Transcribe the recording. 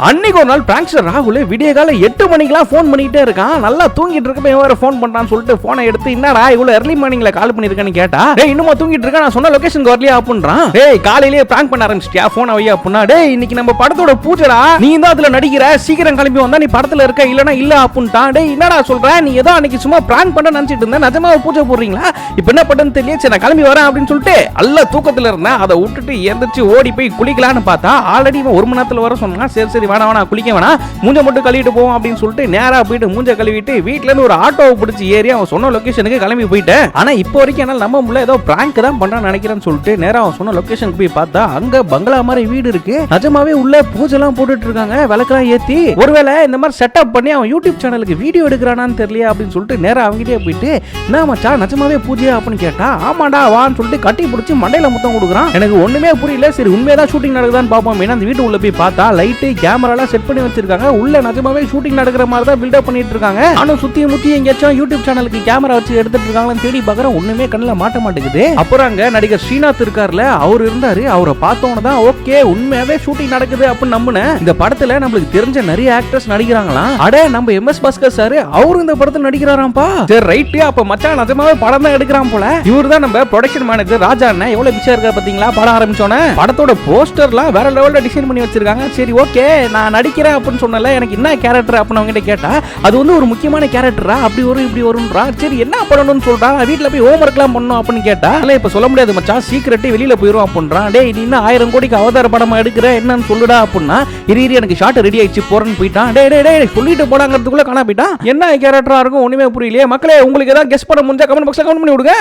அன்னைக்கு ஒரு நாள் பிராங்க்ஸ்டர் ராகுல் விடிய கால 8 மணிக்கெல்லாம் ஃபோன் பண்ணிட்டே இருக்கான். நல்லா தூங்கிட்டு இருக்கப்ப வேற ஃபோன் பண்றான்னு சொல்லிட்டு போனை எடுத்து என்னடா இவ்வளவு early morningல கால் பண்ணிருக்கேன்னு கேட்டா, டேய் இன்னுமா தூங்கிட்டு இருக்க, நான் சொன்ன லொகேஷனுக்கு வரலையா அப்படின்றான். டேய் காலையிலேயே பிராங்க் பண்ண ஆரம்பிச்சிட்டியா, போன் வையா அப்படின்னா, டேய் இன்னைக்கு நம்ம படத்தோட பூஜைடா, நீ தான் அதுல நடிக்கிற, சீக்கிரம் கிளம்பி வந்தா நீ படத்துல இருக்க, இல்லனா இல்ல அப்படின்ட்டான். டேய் என்னடா சொல்ற, நீ ஏதோ அன்னைக்கு சும்மா பிராங்க் பண்ண நினைச்சிட்டு இருந்த, நிஜமா பூஜை போடுறீங்களா, இப்போ என்ன பண்றேன்னு தெரியல, சரி நான் கிளம்பி வரேன் அப்படின்னு சொல்லிட்டு அல்ல தூக்கத்துல இருந்தேன். அதை விட்டுட்டு எந்திரிச்சு ஓடி போய் குளிக்கலான்னு பார்த்தா ஆல்ரெடி 1 மணி நேரத்துல வர சொன்னா, சரி சரி வேணா வேணா குளிக்க வேணா, மூஞ்ச மட்டும் கழுவிட்டு போவோம் அப்படின்னு சொல்லிட்டு நேரா போயிட்டு மூஞ்ச கழுவிட்டு வீட்ல இருந்து ஒரு ஆட்டோவை பிடிச்சி ஏறி அவன் சொன்ன லொகேஷனுக்கு கிளம்பி போயிட்டேன். ஆனா இப்போ வரைக்கும் என்னால நம்ம முள்ள ஏதோ பிராங்க் தான் பண்றான்னு நினைக்கிறேன்னு சொல்லிட்டு நேரா அவன் சொன்ன லொகேஷனுக்கு போய் பார்த்தா அங்க பங்களா மாதிரி வீடு இருக்கு. நிஜமாவே உள்ள பூஜை எல்லாம் போட்டுட்டு இருக்காங்க, விளக்கெல்லாம் ஏத்தி. ஒருவேளை இந்த மாதிரி செட்டப் பண்ணி அவன் யூடியூப் சேனலுக்கு வீடியோ எடுக்கிறானான்னு தெரியல அப்படின்னு சொல்லிட்டு நேரா அவங்கிட்டே போயிட்டு, என்ன மச்சான் நிஜமாவே பூஜையா அப்படின்னு கேட்டா, ஆமாடா வான்னு சொல்லிட்டு கட்டி பிடிச்சி மண்டையில முத்தம் கொடுக்குறான். எனக்கு ஒண்ணுமே புரியல. சரி உண்மையதான் ஷூட்டிங் நடக்குதான்னு பாப்போம். அந்த வீட்டு உள்ள போய் பார்த்தா லைட்டு கேமரா எல்லாம் செட் பண்ணி வச்சிருக்காங்க. உள்ள நிஜமாவே ஷூட்டிங் நடக்கிற மாதிரி தான் பில்டப் பண்ணிட்டு இருக்காங்க. ஆனா சுத்தி முத்தி எங்கேயாச்சும் யூடியூப் சேனலுக்கு கேமரா வச்சு எடுத்துட்டு இருக்காங்கன்னு தேடி பார்க்கறேன், ஒண்ணுமே கண்ணுல மாட்ட மாட்டேங்குது. அப்புறம் அங்க நடிகர் ஸ்ரீநாத் இருக்காருல, அவர் இருந்தாரு. அவரை பார்த்தோன்னு தான் ஓகே உண்மையாவே ஷூட்டிங் நடக்குது அப்படின்னு நம்பினேன். இந்த படத்துல நம்மளுக்கு தெரிஞ்ச நிறைய ஆக்டர்ஸ் நடிக்கிறாங்களாம். அட நம்ம எம்எஸ் பாஸ்கர் சார் அவரு இந்த படத்துல நடிக்கிறாராம்பா. சரி ரைட், அப்ப மச்சான் நிஜமாவே படம் தான் எடுக்கிறான் போல. இவர் தான் நம்ம ப்ரொடக்ஷன் மேனேஜர் ராஜா அண்ணன். எவ்வளவு பிச்சா இருக்கா பாத்தீங்களா படம் ஆரம்பிச்சோன்னே. படத்தோட போஸ்டர்லாம் வேற லெவல்ல டிசைன் பண்ணி வச்சிருக்காங்க. சரி ஓகே நான் நடிக்கிறேன் அப்படின்னு சொன்னல, எனக்கு என்ன கேரக்டர் அப்படின்னு அவங்க கிட்ட கேட்டா, அது வந்து ஒரு முக்கியமான கேரக்டரா, அப்படி வரும் இப்படி வரும்ன்றா. சரி என்ன பண்ணணும்னு சொல்றா, வீட்டுல போய் ஹோம் ஒர்க்லாம் பண்ணணும் அப்படின்னு கேட்டா, இல்ல இப்ப சொல்ல முடியாது மச்சான், சீக்கிரட் வெளியில போயிரும் அப்படின்றான். டேய் நீ இன்னும் 1000 கோடிக்கு அவதார படமா எடுக்கிற என்னன்னு சொல்லுடா அப்படின்னா, இரு எனக்கு ஷார்ட் ரெடி ஆயிடுச்சு போறேன்னு போயிட்டான். டேய் சொல்லிட்டு போடாங்கிறதுக்குள்ள காணா போயிட்டான். என்ன கேரக்டரா இருக்கும் ஒண்ணுமே புரியலையே. மக்களே உங்களுக்கு ஏதாவது கெஸ் பண்ண முடிஞ்சா கமெண்ட் பாக்ஸ்ல கமெண்ட் பண்ணி விடுங்க.